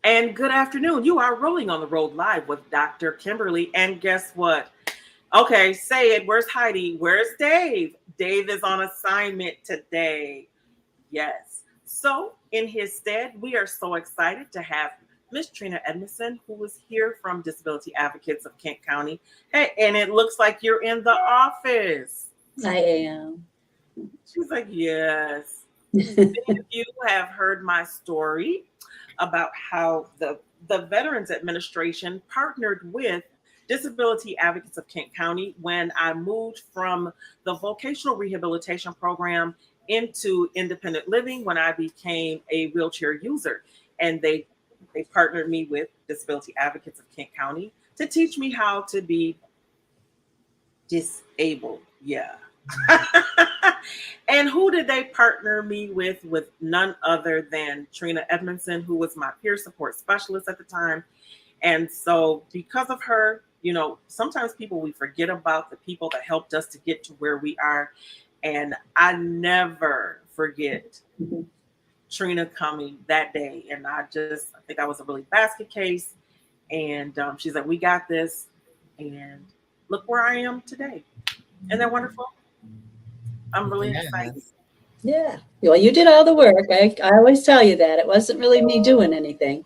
And good afternoon. You are rolling on the road live with Dr. Kimberly. And guess what? Okay, say it. Where's Heidi? Where's Dave? Dave is on assignment today. Yes. So, in his stead, we are so excited to have Miss Trina Edmondson, who is here from Disability Advocates of Kent County. Hey, and it looks like you're in the office. I am. She's like, yes. Many of you have heard my story about how the Veterans Administration partnered with Disability Advocates of Kent County when I moved from the vocational rehabilitation program into independent living when I became a wheelchair user. And they partnered me with Disability Advocates of Kent County to teach me how to be disabled. Yeah. And who did they partner me with? With none other than Trina Edmondson, who was my peer support specialist at the time. And so, because of her, sometimes we forget about the people that helped us to get to where we are. And I never forget Trina coming that day. And I think I was a really basket case. And she's like, we got this. And look where I am today. Isn't that wonderful? I'm really excited. Yes. Yeah. Well, you did all the work. I always tell you that. It wasn't really me doing anything.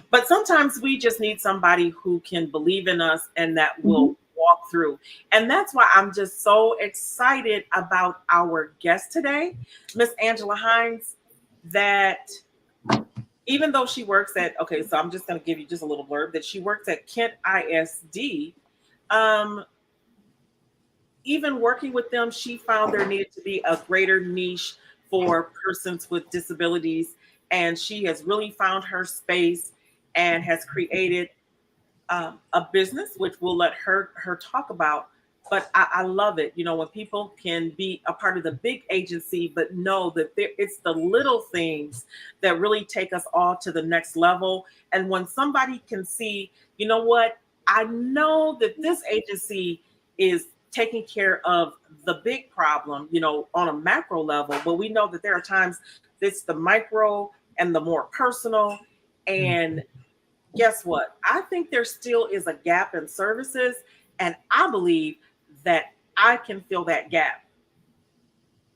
But sometimes we just need somebody who can believe in us and that will walk through. And that's why I'm just so excited about our guest today, Miss Angela Hines, that even though she works at, okay, so I'm just going to give you just a little blurb that she works at Kent ISD. Um, Even working with them, she found there needed to be a greater niche for persons with disabilities. And she has really found her space and has created a business, which we'll let her talk about. But I love it, when people can be a part of the big agency, but know that it's the little things that really take us all to the next level. And when somebody can see, you know what, I know that this agency is taking care of the big problem, on a macro level, but we know that there are times it's the micro and the more personal. And guess what? I think there still is a gap in services, and I believe that I can fill that gap.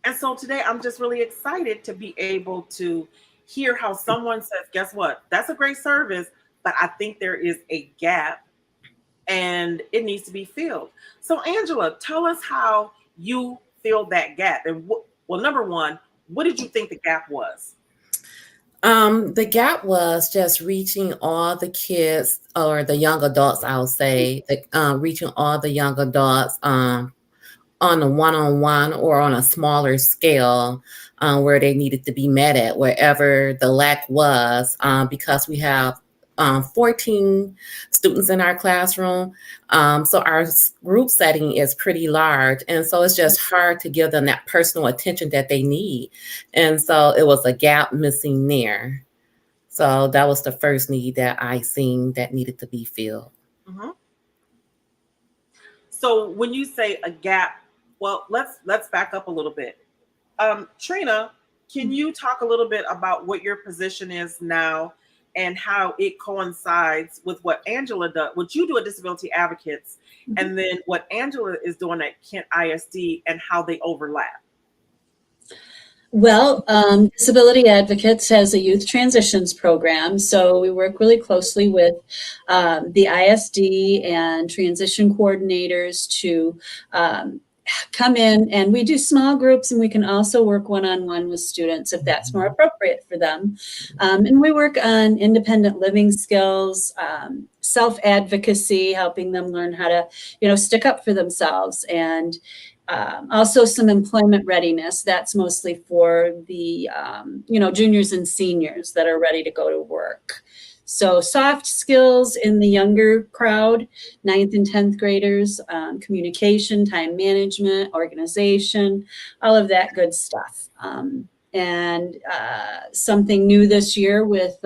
And so today I'm just really excited to be able to hear how someone says, guess what? That's a great service, but I think there is a gap and it needs to be filled. So, Angela, tell us how you filled that gap. And well, number one, what did you think the gap was? The gap was just reaching all the kids or the young adults, I'll say, reaching all the young adults on a one-on-one or on a smaller scale where they needed to be met at, wherever the lack was, because we have 14 students in our classroom. So our group setting is pretty large. And so it's just hard to give them that personal attention that they need. And so it was a gap missing there. So that was the first need that I seen that needed to be filled. Mm-hmm. So when you say a gap, well, let's back up a little bit. Trina, can you talk a little bit about what your position is now and how it coincides with what Angela does, what you do at Disability Advocates, and then what Angela is doing at Kent ISD and how they overlap? Well, Disability Advocates has a youth transitions program, so we work really closely with the ISD and transition coordinators to come in, and we do small groups, and we can also work one-on-one with students if that's more appropriate for them. And we work on independent living skills, self-advocacy, helping them learn how to, stick up for themselves, and also some employment readiness. That's mostly for the, juniors and seniors that are ready to go to work. So soft skills in the younger crowd, 9th and 10th graders, communication, time management, organization, all of that good stuff. and something new this year with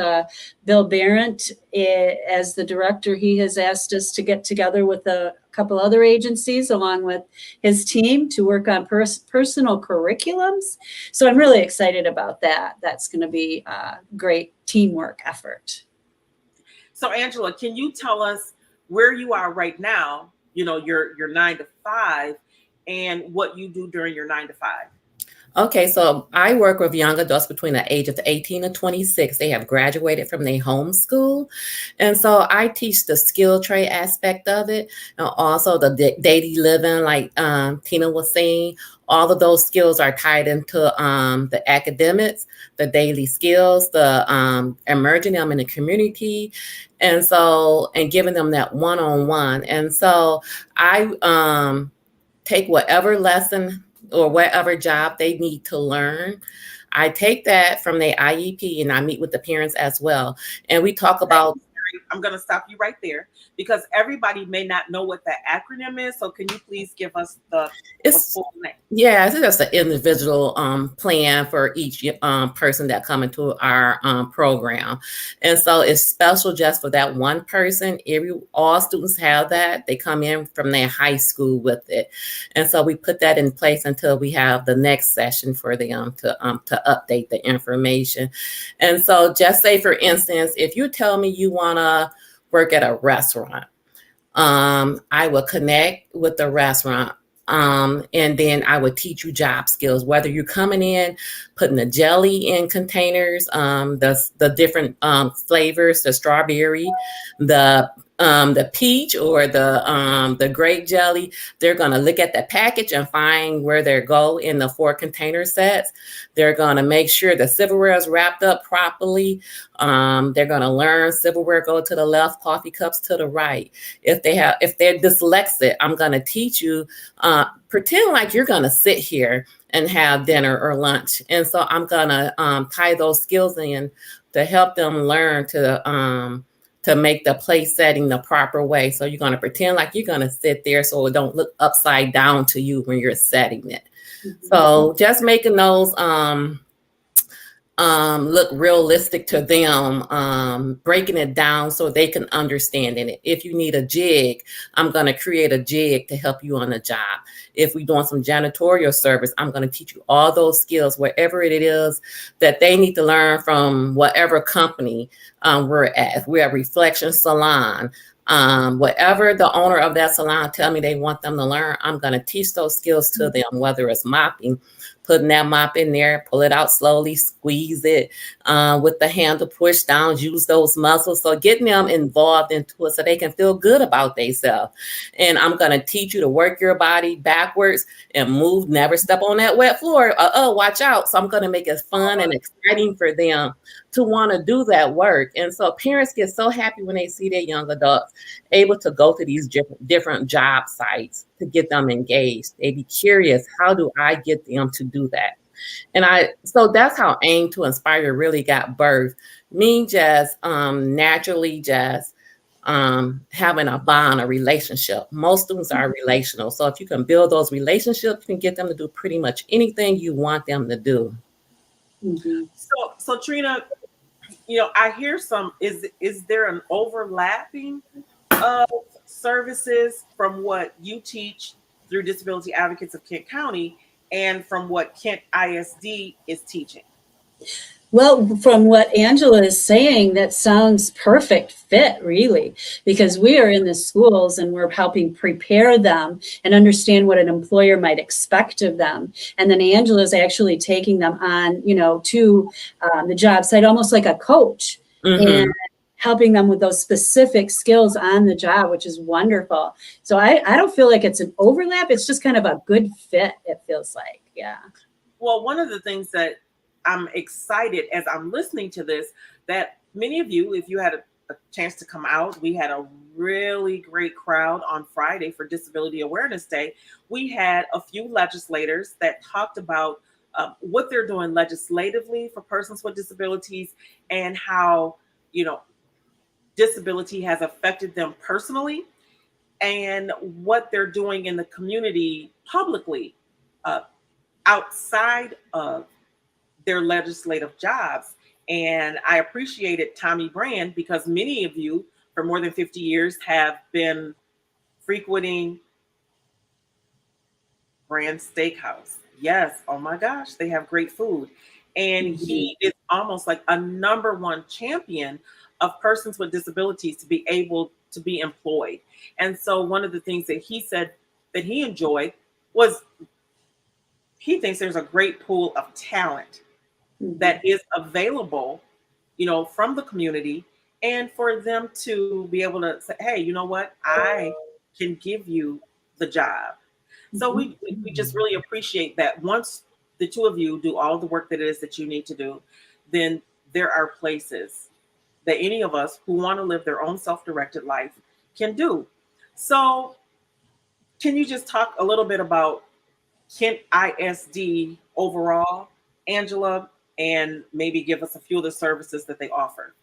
Bill Barrett as the director. He has asked us to get together with a couple other agencies along with his team to work on personal curriculums. So I'm really excited about that. That's going to be a great teamwork effort. So Angela, can you tell us where you are right now, your 9 to 5, and what you do during your 9 to 5? Okay, so I work with young adults between the age of 18 and 26. They have graduated from their home school. And so I teach the skill trade aspect of it, and also the daily living, like Tina was saying. All of those skills are tied into the academics, the daily skills, the emerging them in the community, and giving them that one-on-one. And so I take whatever lesson or whatever job they need to learn. I take that from their IEP and I meet with the parents as well. And we talk about. I'm going to stop you right there because everybody may not know what that acronym is. So can you please give us the full name? Yeah, it's just an individual plan for each person that come into our program. And so it's special just for that one person. All students have that. They come in from their high school with it. And so we put that in place until we have the next session for them to update the information. And so just say, for instance, if you tell me you want to work at a restaurant, I will connect with the restaurant. And then I would teach you job skills, whether you're coming in, putting the jelly in containers, the different flavors, the strawberry, the peach, or the grape jelly. They're going to look at the package and find where they go in the 4 container sets. They're going to make sure the silverware is wrapped up properly. They're going to learn silverware go to the left, coffee cups to the right. If they're dyslexic, I'm going to teach you, pretend like you're going to sit here and have dinner or lunch. And so I'm going to tie those skills in to help them learn to make the place setting the proper way. So you're going to pretend like you're going to sit there so it don't look upside down to you when you're setting it. Mm-hmm. So just making those look realistic to them, breaking it down so they can understand it. If you need a jig, I'm going to create a jig to help you on the job. If we're doing some janitorial service, I'm going to teach you all those skills, wherever it is that they need to learn from whatever company we're at. If we're at Reflection Salon, whatever the owner of that salon tell me they want them to learn, I'm going to teach those skills to them, whether it's mopping, putting that mop in there, pull it out slowly, squeeze it with the handle, push down, use those muscles. So getting them involved into it so they can feel good about themselves. And I'm going to teach you to work your body backwards and move, never step on that wet floor. Watch out. So I'm going to make it fun and exciting for them to want to do that work. And so parents get so happy when they see their young adults able to go to these different job sites to get them engaged. They be curious, how do I get them to do that? And so that's how Aim to Inspire really got birthed. Me just naturally just having a bond, a relationship. Most students are relational. So if you can build those relationships, you can get them to do pretty much anything you want them to do. Mm-hmm. So Trina, I hear is there an overlapping of services from what you teach through Disability Advocates of Kent County and from what Kent ISD is teaching? Well, from what Angela is saying, that sounds perfect fit, really, because we are in the schools and we're helping prepare them and understand what an employer might expect of them. And then Angela is actually taking them on, to the job site, almost like a coach, mm-hmm. and helping them with those specific skills on the job, which is wonderful. So I don't feel like it's an overlap. It's just kind of a good fit, it feels like. Yeah. Well, one of the things that I'm excited as I'm listening to this, that many of you, if you had a chance to come out, we had a really great crowd on Friday for Disability Awareness Day. We had a few legislators that talked about what they're doing legislatively for persons with disabilities and how, disability has affected them personally and what they're doing in the community publicly outside of their legislative jobs. And I appreciated Tommy Brand because many of you for more than 50 years have been frequenting Brand Steakhouse. Yes, oh my gosh, they have great food. And he is almost like a number one champion of persons with disabilities to be able to be employed. And so one of the things that he said that he enjoyed was he thinks there's a great pool of talent that is available, from the community, and for them to be able to say, hey, you know what, I can give you the job. So we just really appreciate that once the two of you do all the work that it is that you need to do, then there are places that any of us who want to live their own self-directed life can do. So can you just talk a little bit about Kent ISD overall, Angela, and maybe give us a few of the services that they offer?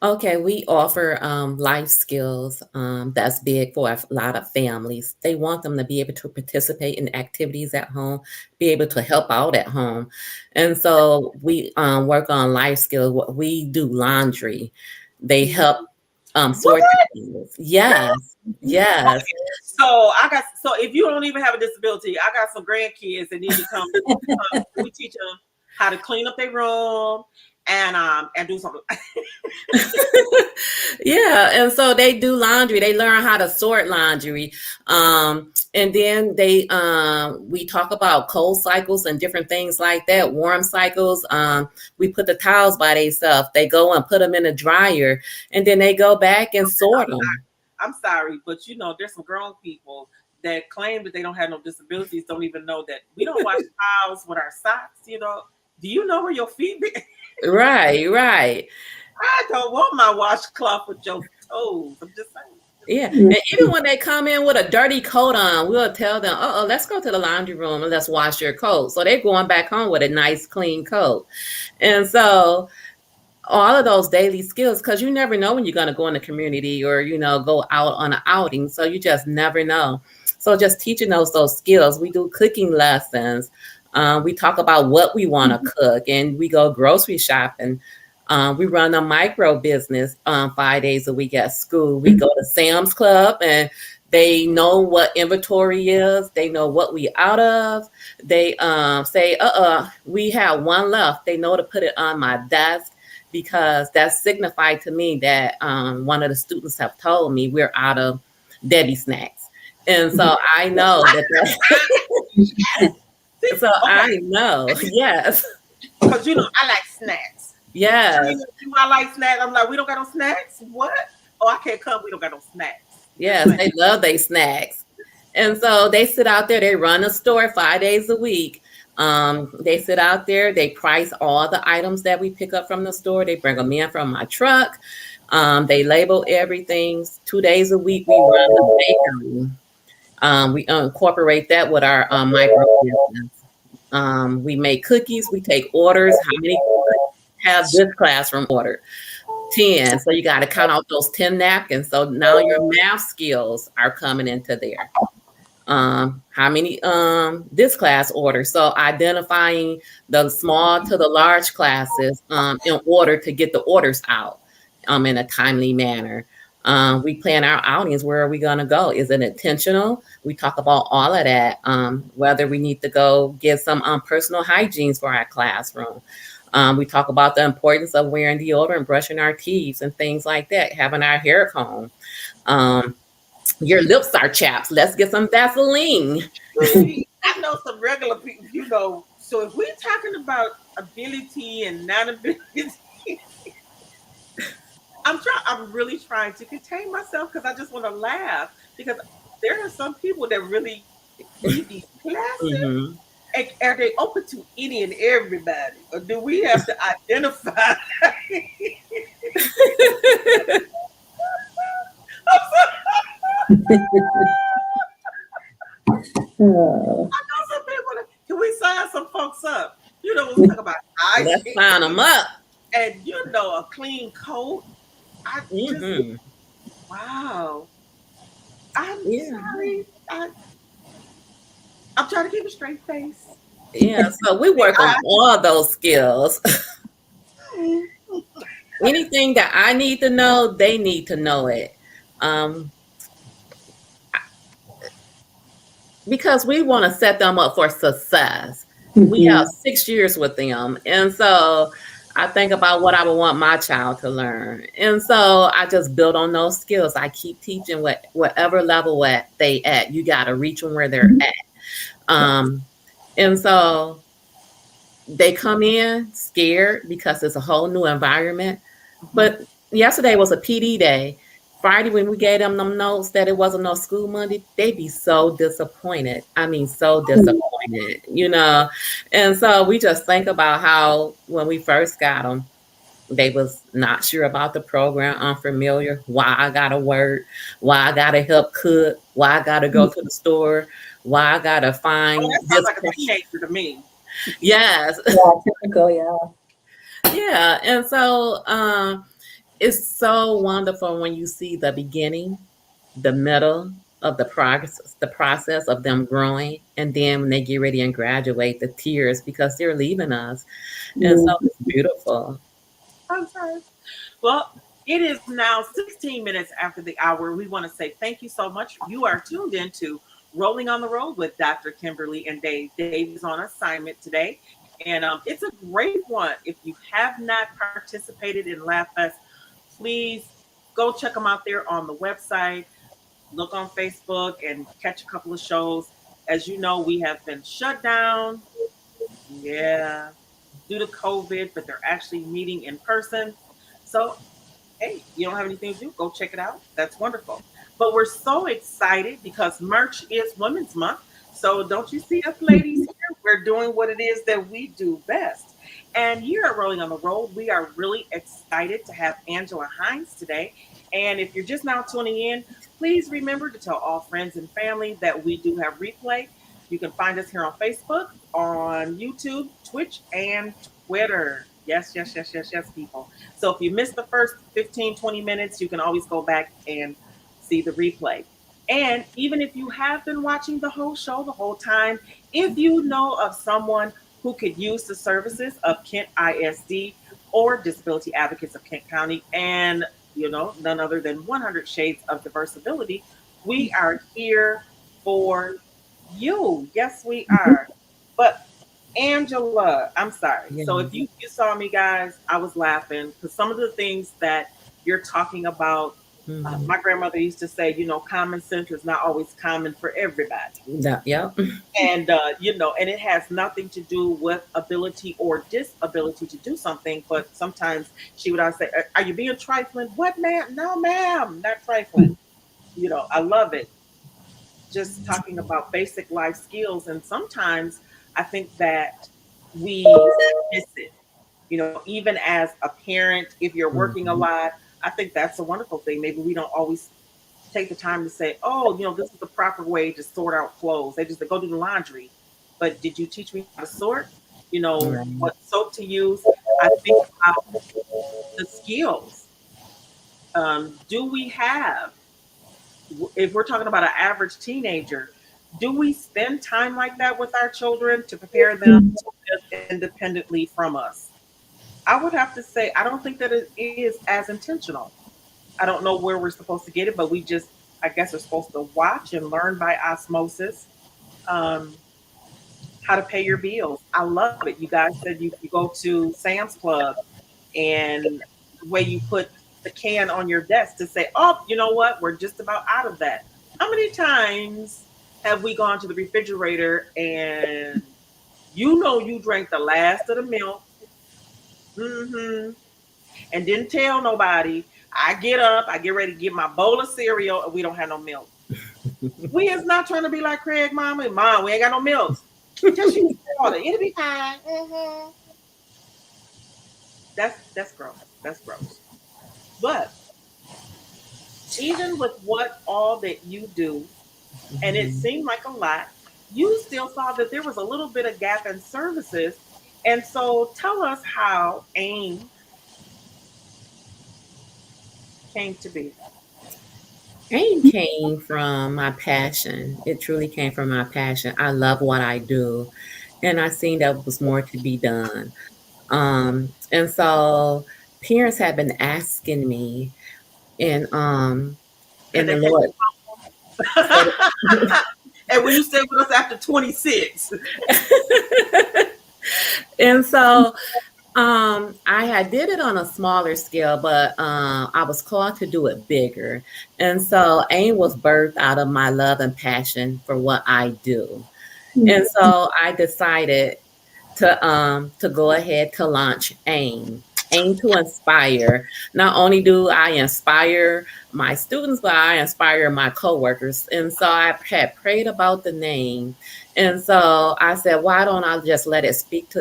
Okay, we offer life skills. That's big for a lot of families. They want them to be able to participate in activities at home, be able to help out at home. And so we work on life skills. We do laundry. They help sort things. Yes, yes. Okay. So if you don't even have a disability, I got some grandkids that need to come. We teach them how to clean up their room and do something. Yeah, and so they do laundry. They learn how to sort laundry. And then we talk about cold cycles and different things like that, warm cycles. We put the towels by themselves. They go and put them in a dryer, and then they go back and sort them. I'm sorry, but there's some grown people that claim that they don't have no disabilities, don't even know that we don't wash towels with our socks. Do you know where your feet be? Right. I don't want my washcloth with your toes. I'm just saying. Yeah, and even when they come in with a dirty coat on, we'll tell them, let's go to the laundry room and let's wash your coat. So they're going back home with a nice, clean coat. And so all of those daily skills, because you never know when you're going to go in the community or, go out on an outing. So you just never know. So just teaching those skills. We do cooking lessons. We talk about what we want to cook, and we go grocery shopping. We run a micro business 5 days a week at school. We go to Sam's Club, and they know what inventory is. They know what we out of. They say, we have one left. They know to put it on my desk, because that signified to me that one of the students have told me we're out of Debbie snacks. And so I know that. So okay. I know, yes. Because I like snacks. Yes. I like snacks. I'm like, we don't got no snacks? What? Oh, I can't come. We don't got no snacks. Yes, they love their snacks. And so they sit out there. They run a store 5 days a week. They sit out there. They price all the items that we pick up from the store. They bring them in from my truck. They label everything. 2 days a week, we run the bakery. We incorporate that with our micro business. We make cookies. We take orders. How many have this classroom ordered? 10. So you got to count out those 10 napkins. So now your math skills are coming into there. How many this class order? So identifying the small to the large classes in order to get the orders out in a timely manner. We plan our outings. Where are we going to go? Is it intentional? We talk about all of that, whether we need to go get some personal hygiene for our classroom. We talk about the importance of wearing deodorant, brushing our teeth, and things like that, having our hair combed. Your lips are chapped. Let's get some Vaseline. I know some regular people, so if we're talking about ability and non-ability, I'm really trying to contain myself because I just want to laugh, because there are some people that really need these classes. Mm-hmm. And are they open to any and everybody, or do we have to identify? I know some people. Can we sign some folks up? When we talk about let's sign them up. And a clean coat. Wow. I'm sorry. I'm trying to keep a straight face. Yeah, so we work on all those skills. Anything that I need to know, they need to know it. Um, because we want to set them up for success. We have Mhm. 6 years with them. And so I think about what I would want my child to learn. And so I just build on those skills. I keep teaching whatever level they at. You got to reach them where they're at. Um, and so they come in scared because it's a whole new environment. Mhm. But yesterday was a PD day. Friday, when we gave them notes that it wasn't no school Monday, they'd be so disappointed. I mean, so disappointed, you know. And so we just think about how when we first got them, they was not sure about the program, unfamiliar. Why I gotta work? Why I gotta help cook? Why I gotta go to the store? Why I gotta Oh, find that sounds this? like a teenager to me. Yes, Yeah, typical, yeah. yeah. And so it's so wonderful when you see the beginning, the middle of the process of them growing, and then when they get ready and graduate, the tears because they're leaving us. And so Mm. it's beautiful. I'm sorry. Well, it is now 16 minutes after the hour. We want to say thank you so much. You are tuned into Rolling on the Road with Dr. Kimberly and Dave. Dave is on assignment today, and it's a great one. If you have not participated in Laugh Fest, please go check them out there on the website. Look on Facebook and catch a couple of shows. As you know, we have been shut down. Yeah, due to COVID, but they're actually meeting in person. So hey, you don't have anything to do, go check it out. That's wonderful. But we're so excited because March is Women's Month. So don't you see us ladies here? We're doing what it is that we do best. And here at Rolling on the Road, we are really excited to have Angela Hines today. And if you're just now tuning in, please remember to tell all friends and family that we do have replay. You can find us here on Facebook, on YouTube, Twitch, and Twitter. Yes, yes, yes, yes, yes, people. So if you missed the first 15, 20 minutes, you can always go back and see the replay. And even if you have been watching the whole show the whole time, if you know of someone who could use the services of Kent ISD or Disability Advocates of Kent County and, none other than 100 Shades of Diversibility, we are here for you. Yes, we are. But Angela, I'm sorry. Yeah. So if you saw me, guys, I was laughing because some of the things that you're talking about, Mhm. my grandmother used to say, common sense is not always common for everybody, Yep. and and it has nothing to do with ability or disability to do something. But sometimes she would always say, "Are you being trifling?" What, ma'am? No, ma'am, not trifling. I love it, just talking about basic life skills. And sometimes I think that we miss it. Even as a parent, if you're working a Mhm. lot, I think that's a wonderful thing. Maybe we don't always take the time to say, oh, this is the proper way to sort out clothes. They just say, go do the laundry. But did you teach me how to sort? Right. What soap to use? I think about the skills. Do we have, if we're talking about an average teenager, do we spend time like that with our children to prepare them to live independently from us? I would have to say, I don't think that it is as intentional. I don't know where we're supposed to get it, but we just, I guess, are supposed to watch and learn by osmosis um, how to pay your bills. I love it. You guys said you go to Sam's Club and the way you put the can on your desk to say, oh, you know what? We're just about out of that. How many times have we gone to the refrigerator and you drank the last of the milk, hmm and didn't tell nobody? I get up, I get ready to get my bowl of cereal, and we don't have no milk. We is not trying to be like Craig, mama. Mom, we ain't got no milk. Just use water. It'll be fine. That's gross. That's gross. But even with what all that you do, and it Mhm. seemed like a lot, you still saw that there was a little bit of gap in services. And so tell us how AIM came to be. Pain came from my passion. It truly came from my passion. I love what I do. and I seen that was more to be done. And so parents have been asking me, and Could the they take Lord said, and will you stay with us after 26? and so I had did it on a smaller scale, but I was called to do it bigger. And so AIM was birthed out of my love and passion for what I do. And so I decided to go ahead to launch AIM to inspire. Not only do I inspire my students, but I inspire my coworkers. And so I had prayed about the name, and so I said, why don't I just let it speak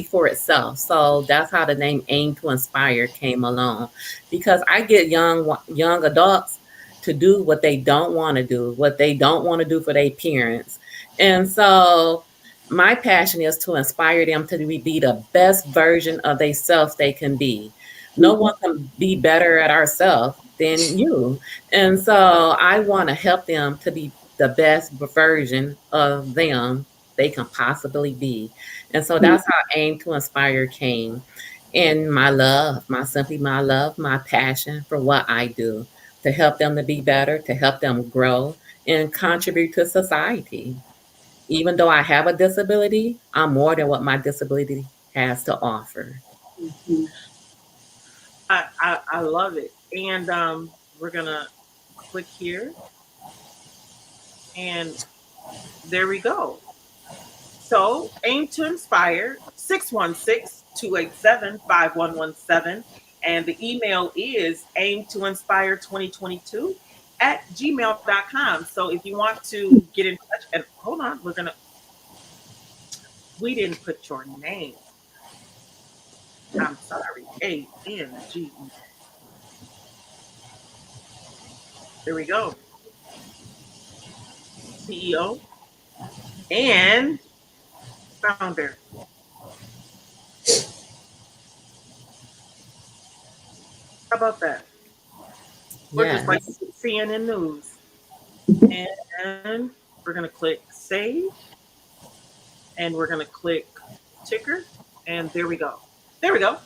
for itself? So that's how the name AIM to Inspire came along, because I get young adults to do what they don't want to do, what they don't want to do for their parents, and so my passion is to inspire them to be the best version of themselves they can be. No one can be better at ourselves than you. And so I want to help them to be the best version of them they can possibly be. And so that's how Aim to Inspire came. And my love, my passion for what I do, to help them to be better, to help them grow and contribute to society. Even though I have a disability, I'm more than what my disability has to offer. I love it. And we're gonna click here, and there we go. So AIM to Inspire 616-287-5117. And the email is aim to inspire 2022 at gmail.com. So if you want to get in touch, and hold on, we didn't put your name. I'm sorry. ANG. There we go. CEO and founder. How about that? We're just like Yes. CNN News. And we're going to click save, and we're going to click ticker, and there we go. There we go.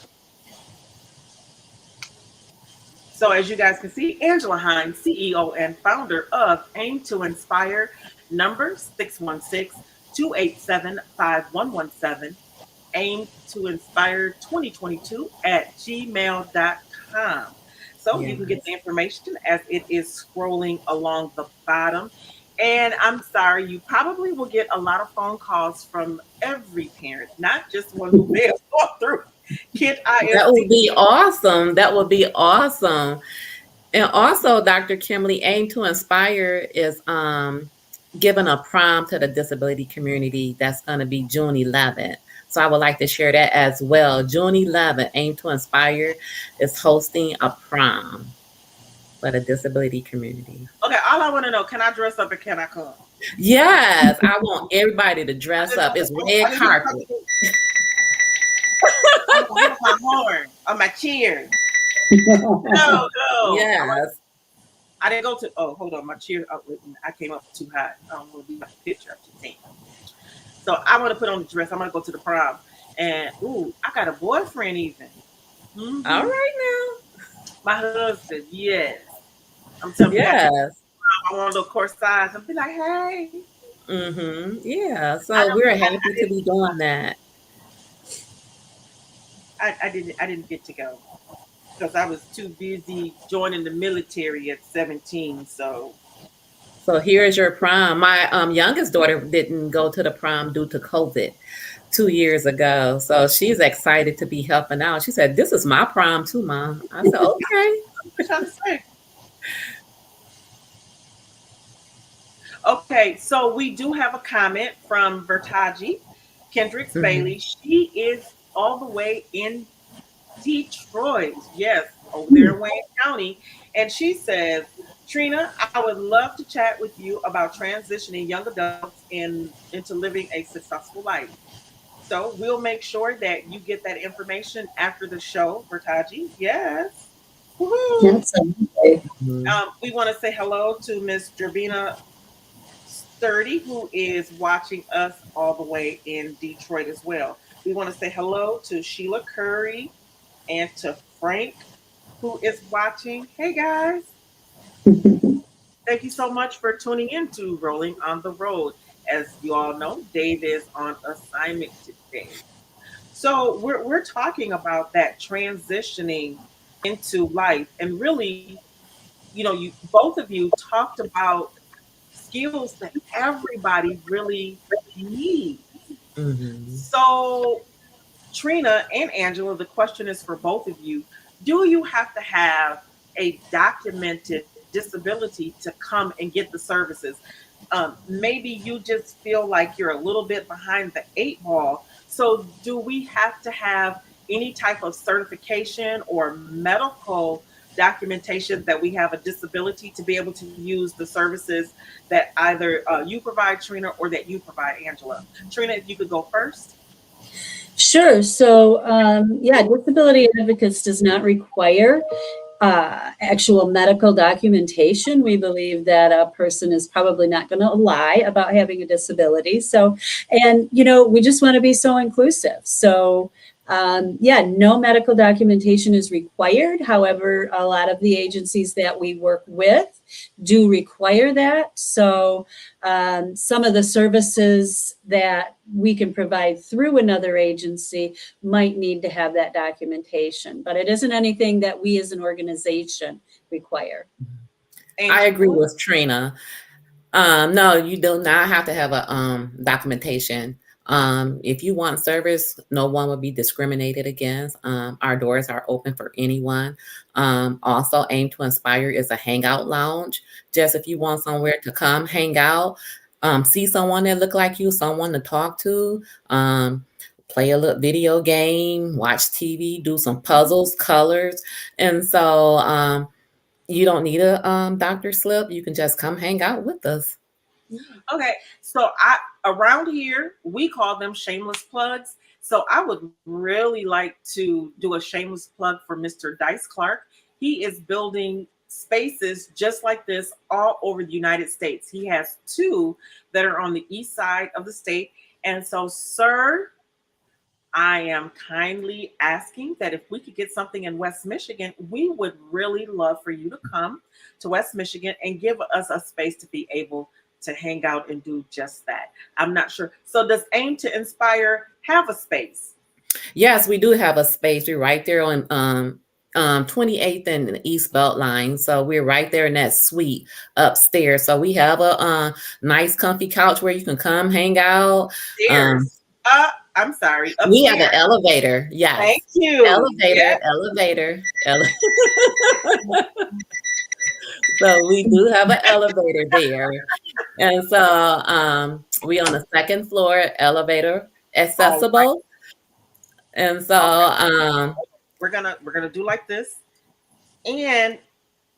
So as you guys can see, Angela Hines, CEO and founder of AIM to Inspire, number 616-287-5117, AIM to Inspire 2022 at gmail.com. So you can get the Yes. information as it is scrolling along the bottom. And I'm sorry, you probably will get a lot of phone calls from every parent, not just one who may have gone through Kid That would ISD. be awesome. That would be awesome. And also, Dr. Kimberly, Aim to Inspire is giving a prom to the disability community that's going to be June 11th. So I would like to share that as well. June 11th, Aim to Inspire is hosting a prom for the disability community. Okay, all I want to know, can I dress up and can I come? Yes, I want everybody to dress up. It's red I just want carpet. I want my horn on my cheer. No, no. Yes. I didn't go to. Oh, hold on, my cheer. Oh, I came up too high. I don't want to be my picture. I should think. So I want to put on the dress. I'm gonna go to the prom, and ooh, I got a boyfriend even. Mm-hmm. All right My husband, yes. I'm now. telling you, Yes. I want a little corsage. I'm be like, hey. Mm-hmm. Yeah. I So don't. we're happy to be doing that. I didn't get to go because I was too busy joining the military at 17. So So here is your prom. My youngest daughter didn't go to the prom due to COVID 2 years ago. So she's excited to be helping out. She said, "This is my prom too, Mom." I said, "Okay." what trying to say? Okay, so we do have a comment from Vertaji Kendricks Mhm. Bailey. She is all the way in Detroit. Yes, over there in Wayne County. And she says, Trina, I would love to chat with you about transitioning young adults into living a successful life. So we'll make sure that you get that information after the show, Vertaji. Yes. Woohoo. Absolutely. Mhm. We want to say hello to Miss Gervina Sturdy, who is watching us all the way in Detroit as well. We want to say hello to Sheila Curry and to Frank, who is watching. Hey guys, thank you so much for tuning in to Rolling on the Road. As you all know, Dave is on assignment today. So we're talking about that transitioning into life, and really, you both of you talked about skills that everybody really needs. Mm-hmm. So Trina and Angela, the question is for both of you. Do you have to have a documented disability to come and get the services? Maybe you just feel like you're a little bit behind the eight ball. So, do we have to have any type of certification or medical documentation that we have a disability to be able to use the services that either you provide, Trina, or that you provide, Angela? Trina, if you could go first. Sure. So, yeah, disability advocates does not require actual medical documentation. We believe that a person is probably not going to lie about having a disability. So, and we just want to be so inclusive. So, yeah, no medical documentation is required. However, a lot of the agencies that we work with do require that. So, some of the services that we can provide through another agency might need to have that documentation, but it isn't anything that we as an organization require. I agree Angela? with Trina. No, you do not have to have a documentation. If you want service, no one will be discriminated against. Our doors are open for anyone. Also, Aim to Inspire is a hangout lounge. Just if you want somewhere to come hang out, see someone that look like you, someone to talk to, play a little video game, watch TV, do some puzzles, colors, and so you don't need a doctor slip. You can just come hang out with us. Okay, so I around here we call them shameless plugs. So I would really like to do a shameless plug for Mr. Dice Clark. He is building spaces just like this all over the United States. He has two that are on the east side of the state. And so, sir, I am kindly asking that if we could get something in West Michigan, we would really love for you to come to West Michigan and give us a space to be able to hang out and do just that. I'm not sure. So, does Aim to Inspire have a space? Yes, we do have a space. We're right there on 28th and the East Belt line. So we're right there in that suite upstairs. So we have a nice comfy couch where you can come hang out. Um, Stairs. I'm sorry, we have an upstairs. elevator. Thank Yes. you. Elevator, Yeah. elevator, so we do have an elevator there. And so we on the second floor, elevator All right. accessible. And so All right. We're gonna do like this. And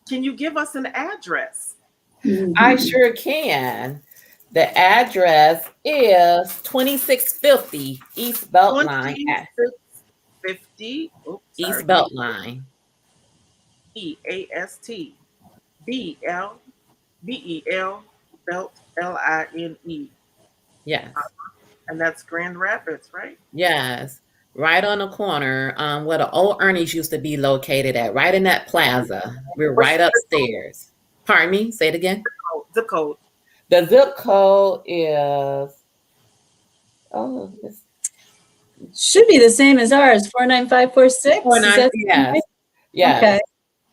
can you give us an address? I Mhm. sure can. The address is 2650 East Beltline at 2650. Oops, East sorry. Let me Beltline. EAST BEL belt LINE. Yes. And that's Grand Rapids, right? Yes. Right on the corner, where the old Ernie's used to be located at, right in that plaza. We're What's right the zip upstairs. Pardon me, say it again. code? Zip code. The zip code is oh, it's Should be the same as ours, 49546. Is 49. that right? Yes. Okay. Yes.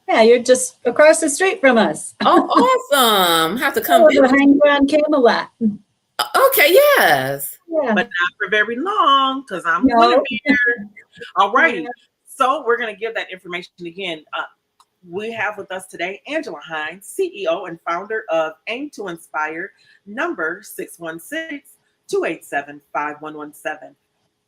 Yeah, you're just across the street from us. Oh, awesome. Have to come We're visit. behind you on Camelot. Okay, yes. Yeah. But not for very long because I'm No. Guinevere. All Yeah. righty. So we're going to give that information again. We have with us today Angela Hines, CEO and founder of Aim to Inspire, number 616-287-5117.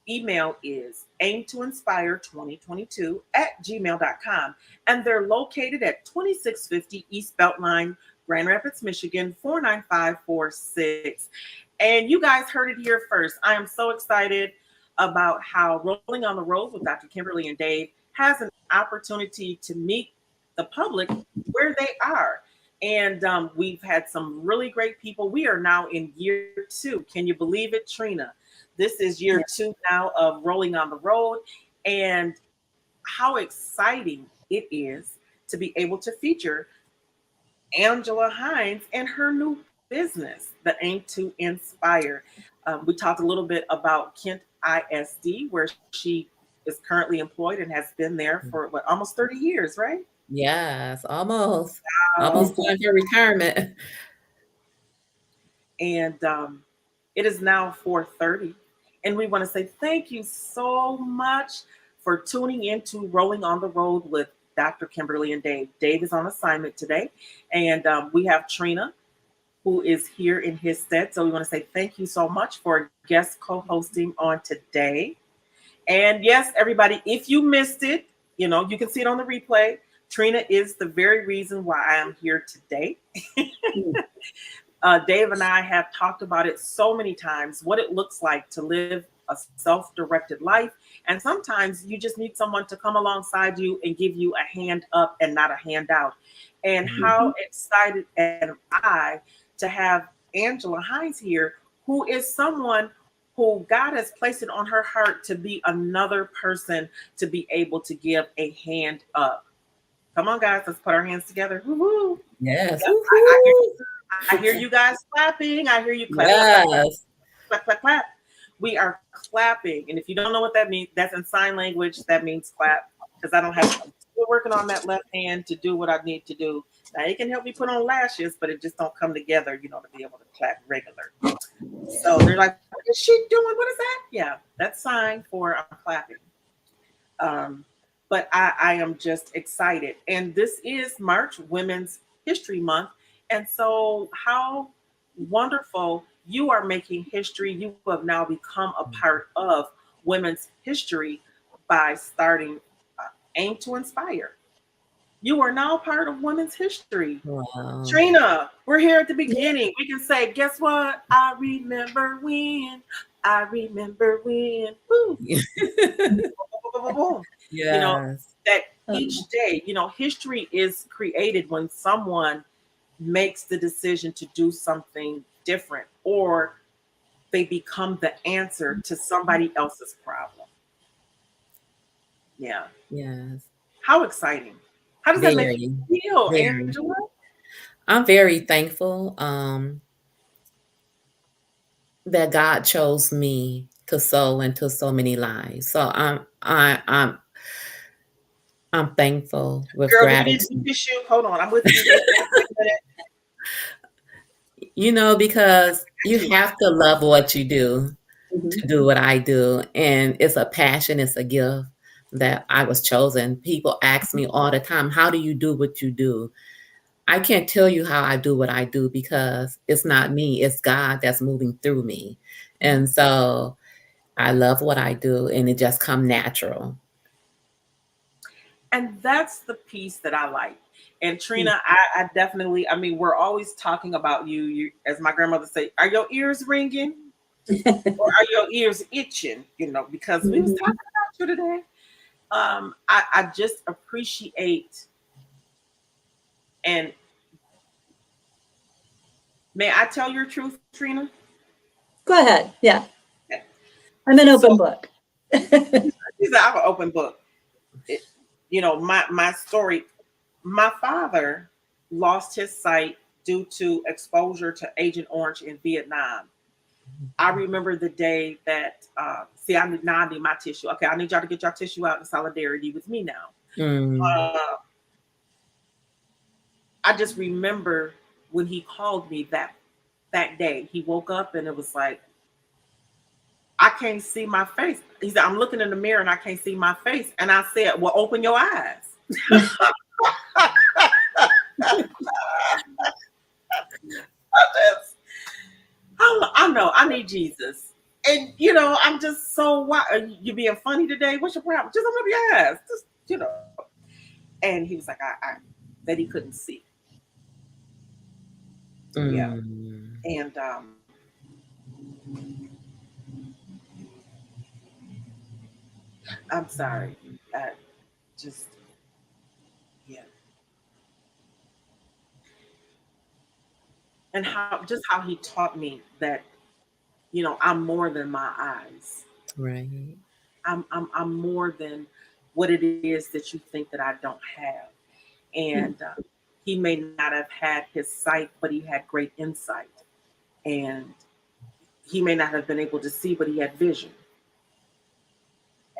Email is aimtoinspire2022 at gmail.com. And they're located at 2650 East Beltline, Grand Rapids, Michigan, 49546. And you guys heard it here first. I am so excited about how Rolling on the Road with Dr. Kimberly and Dave has an opportunity to meet the public where they are. And we've had some really great people. We are now in year 2. Can you believe it, Trina? This is year 2 now of Rolling on the Road. And how exciting it is to be able to feature Angela Hines and her new business, The Aim to Inspire. We talked a little bit about Kent ISD, where she is currently employed and has been there for what, almost 30 years, right? Yes, almost. Um, Almost time for retirement. and it is now 4:30, and we want to say thank you so much for tuning in to Rolling on the Road with Dr. Kimberly and Dave. Dave is on assignment today, and we have Trina who is here in his stead. So we want to say thank you so much for guest co-hosting on today. And yes, everybody, if you missed it, you can see it on the replay. Trina is the very reason why I am here today. Dave and I have talked about it so many times, what it looks like to live a self-directed life. And sometimes you just need someone to come alongside you and give you a hand up and not a handout. And how excited am I to have Angela Hines here, who is someone who God has placed it on her heart to be another person to be able to give a hand up. Come on, guys, let's put our hands together. Woo-hoo. Yes. Yep, Woohoo. I hear you guys clapping. I hear you clap, clap, clap, Yes. clap, clap, clap. We are clapping. And if you don't know what that means, that's in sign language. That means clap. Because I don't have, I'm still working on that left hand to do what I need to do. Now, it can help me put on lashes, but it just don't come together, to be able to clap regular. So they're like, what is she doing? What is that? Yeah, that's sign for I'm clapping. Um, but I am just excited. And this is March, Women's History Month. And so, how wonderful you are making history. You have now become a part of women's history by starting Aim to Inspire. You are now part of women's history. Wow. Trina, we're here at the beginning. We can say, guess what? I remember when. I remember when. Woo. Boom, boom, boom, boom. You know, Yes. that each day, history is created when someone makes the decision to do something different or they become the answer to somebody else's problem. Yeah. Yes. How exciting. How does that make Very. you feel, Very. Angela? I'm very thankful that God chose me to sow into so many lives. So I'm thankful with Girl, do you need some gratitude. tissue? Hold on. I'm with you. Wait a minute. Because you Got you. have to love what you do Mhm. to do what I do. And it's a passion, it's a gift that I was chosen. People ask me all the time, how do you do what you do? I can't tell you how I do what I do because it's not me, it's God that's moving through me. And so I love what I do and it just come natural. And that's the piece that I like. And Trina, I definitely, I mean, we're always talking about you. You, as my grandmother say, are your ears ringing or are your ears itching? Because we was talking Mhm. about you today. I just appreciate, and may I tell your truth, Trina? Go ahead. Yeah, Okay. I'm an So open book. these are an open book. It, my story. My father lost his sight due to exposure to Agent Orange in Vietnam. I remember the day that. See, I need my tissue. Okay, I need y'all to get your tissue out in solidarity with me now. Mm. Uh, I just remember when he called me that day. He woke up and it was like I can't see my face. He said, I'm looking in the mirror and I can't see my face. And I said, well, open your eyes. I just I know I need Jesus. And I'm just so why are you being funny today? What's your problem? Just open up your eyes. Just. And he was like, I that he couldn't see. Yeah. Mm. And I'm sorry. I just yeah. and how he taught me that, I'm more than my eyes. Right. I'm more than what it is that you think that I don't have. And he may not have had his sight, but he had great insight. And he may not have been able to see, but he had vision.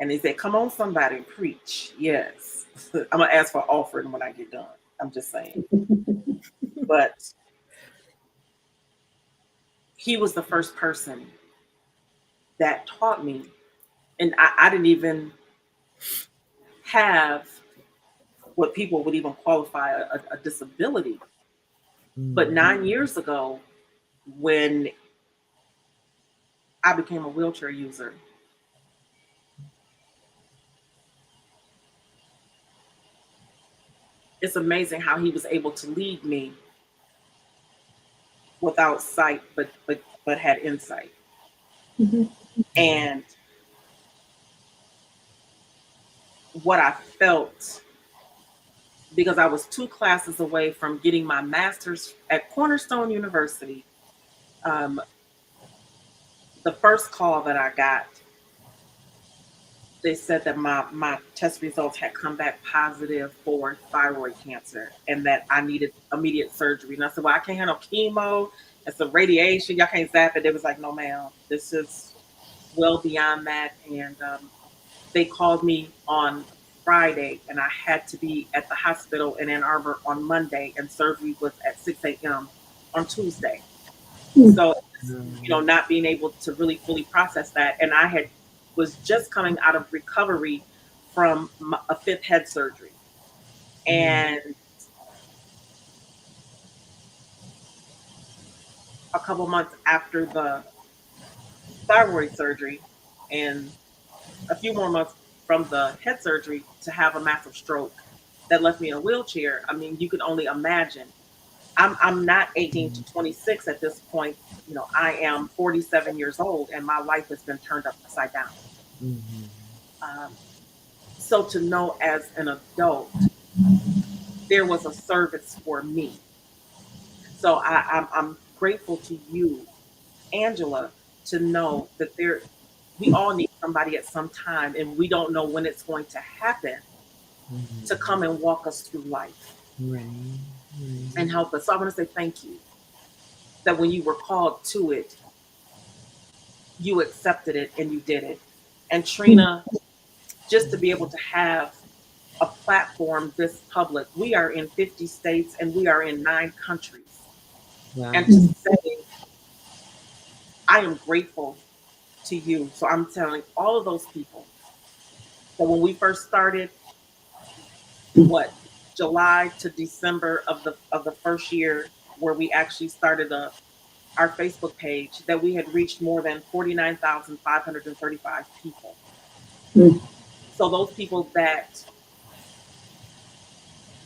And he said, "Come on, somebody, preach." Yes. I'm going to ask for offering when I get done. I'm just saying. But he was the first person that taught me. And I didn't even have what people would even qualify a disability. But 9 years ago, when I became a wheelchair user, it's amazing how he was able to lead me without sight, but had insight. Mhm. And what I felt, because I was 2 classes away from getting my master's at Cornerstone University, um, the first call that I got, they said that my test results had come back positive for thyroid cancer and that I needed immediate surgery. And I said, "Well, I can't handle chemo and some radiation. Y'all can't zap it." It was like, "No, ma'am, this is well beyond that." And they called me on Friday, and I had to be at the hospital in Ann Arbor on Monday, and surgery was at 6 a.m. on Tuesday. So, not being able to really fully process that, and I had was just coming out of recovery from a fifth head surgery, and a couple months after the thyroid surgery, and a few more months from the head surgery to have a massive stroke that left me in a wheelchair. I mean, you can only imagine. I'm not 18 to 26 at this point. I am 47 years old, and my life has been turned upside down. Um, so to know as an adult, there was a service for me. So I'm grateful to you, Angela, to know that we all need somebody at some time, and we don't know when it's going to happen, to come and walk us through life Right. and help us. So I want to say thank you that when you were called to it, you accepted it and you did it. And Trina, just to be able to have a platform this public, we are in 50 states and we are in 9 countries. Wow. And to say, I am grateful to you. So I'm telling all of those people that when we first started, what, July to December of the first year, where we actually started our Facebook page, that we had reached more than 49,535 people. Mm. So those people that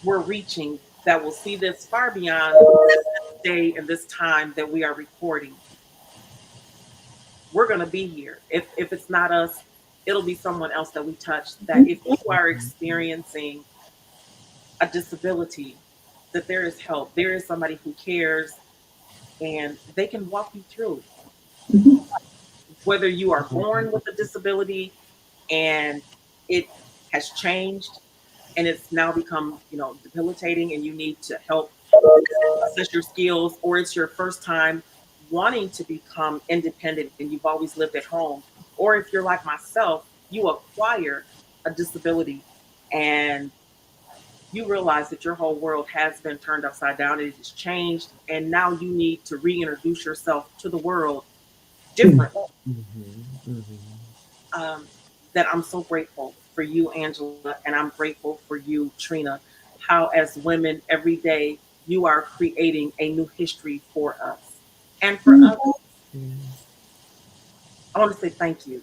we're reaching, that will see this far beyond this day and this time that we are recording, we're going to be here. If it's not us, it'll be someone else that we touch. That if you are experiencing a disability, that there is help. There is somebody who cares, and they can walk you through. Whether you are born with a disability and it has changed and it's now become, debilitating, and you need to help assess your skills, or it's your first time wanting to become independent and you've always lived at home, or if you're like myself, you acquire a disability and you realize that your whole world has been turned upside down, it has changed, and now you need to reintroduce yourself to the world differently. um, that I'm so grateful for you, Angela, and I'm grateful for you, Trina, how as women every day you are creating a new history for us and for others. I want to say thank you.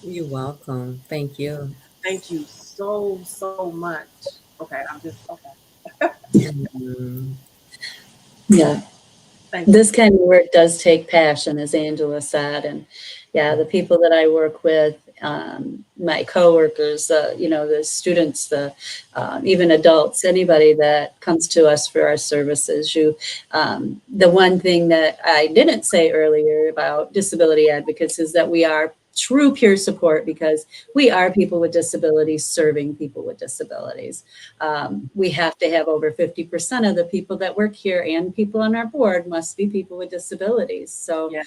You're welcome. Thank you. Thank you so, so much. Okay, I'm just, okay. Yeah. Thank you. This kind of work does take passion, as Angela said. And yeah, the people that I work with my coworkers, the students, even adults, anybody that comes to us for our services. The one thing that I didn't say earlier about disability advocates is that we are true peer support because we are people with disabilities serving people with disabilities. We have to have over 50% of the people that work here and people on our board must be people with disabilities. So Yes.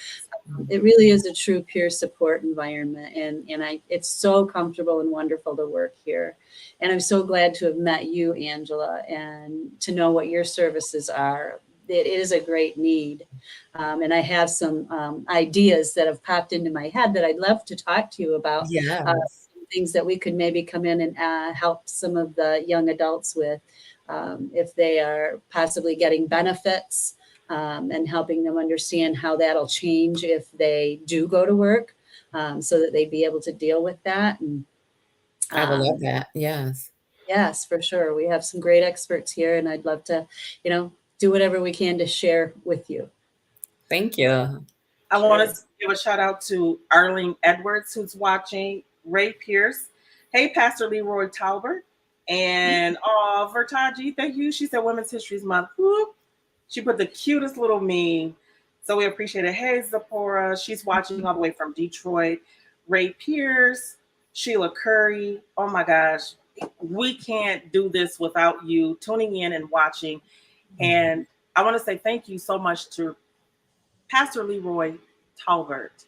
it really is a true peer support environment, and it's so comfortable and wonderful to work here. And I'm so glad to have met you, Angela, and to know what your services are. It is a great need. And I have some ideas that have popped into my head that I'd love to talk to you about. Yes. Some things that we could maybe come in and help some of the young adults with, if they are possibly getting benefits, and helping them understand how that'll change if they do go to work, so that they'd be able to deal with that. And I would love that. Yes. yes, for sure. We have some great experts here, and I'd love to, do whatever we can to share with you. Thank you. I Sure. want to give a shout out to Arlene Edwards, who's watching, Ray Pierce. Hey, Pastor Leroy Talbert. And Vertaji, thank you. She said Women's History Month. Whoop. She put the cutest little meme. So we appreciate it. Hey, Zipporah. She's watching all the way from Detroit. Ray Pierce, Sheila Curry. Oh my gosh. We can't do this without you tuning in and watching. And I want to say thank you so much to Pastor Leroy Talbert.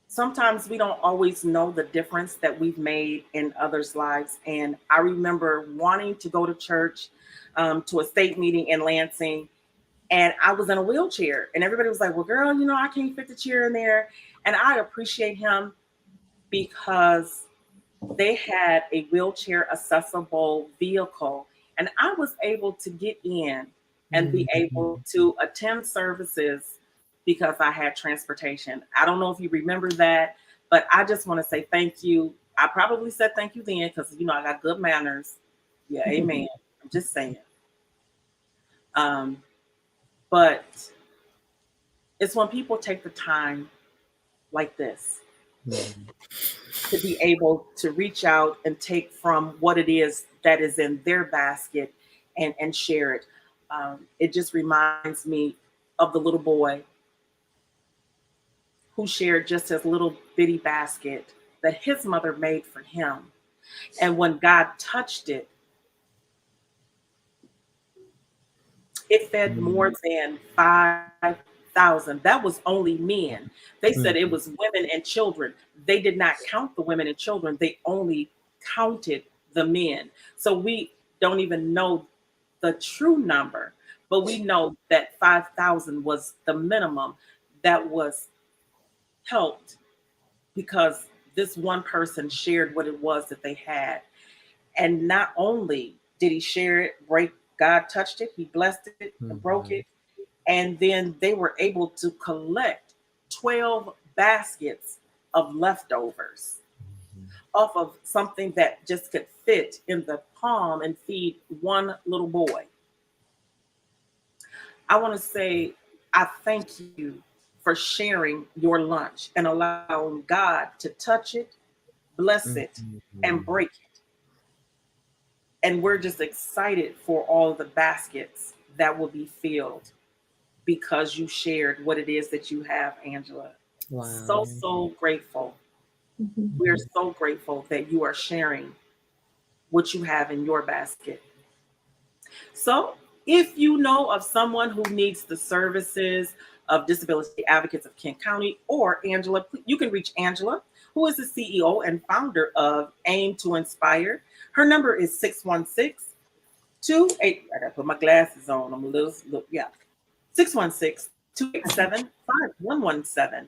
Sometimes we don't always know the difference that we've made in others' lives. And I remember wanting to go to church, to a state meeting in Lansing, and I was in a wheelchair. And everybody was like, well, girl, I can't fit the chair in there. And I appreciate him because they had a wheelchair accessible vehicle. And I was able to get in and be able to attend services because I had transportation. I don't know if you remember that, but I just want to say thank you. I probably said thank you then because, I got good manners. Yeah, amen. I'm just saying. But it's when people take the time like this to be able to reach out and take from what it is that is in their basket and share it. It just reminds me of the little boy who shared just his little bitty basket that his mother made for him. And when God touched it, it fed more than 5,000. That was only men. They said it was women and children. They did not count the women and children. They only counted the men. So we don't even know the true number, but we know that 5,000 was the minimum that was helped because this one person shared what it was that they had. And not only did he share it, God touched it, he blessed it, and broke it. And then they were able to collect 12 baskets of leftovers off of something that just could fit in the palm and feed one little boy. I want to say, I thank you for sharing your lunch and allowing God to touch it, bless it, and break it. And we're just excited for all the baskets that will be filled because you shared what it is that you have, Angela. Wow. So grateful. We're so grateful that you are sharing what you have in your basket. So if you know of someone who needs the services of Disability Advocates of Kent County or Angela, you can reach Angela, who is the CEO and founder of Aim to Inspire. Her number is 616-28. I gotta put my glasses on. I'm a little, yeah. 616-287-5117.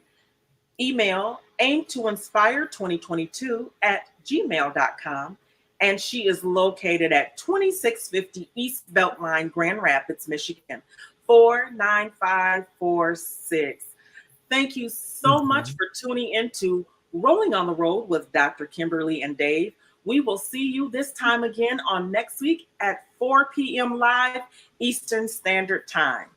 Email aimtoinspire2022@gmail.com. And she is located at 2650 East Beltline, Grand Rapids, Michigan, 49546. Thank you so much for tuning into Rolling on the Road with Dr. Kimberly and Dave. We will see you this time again on next week at 4 p.m. live Eastern Standard Time.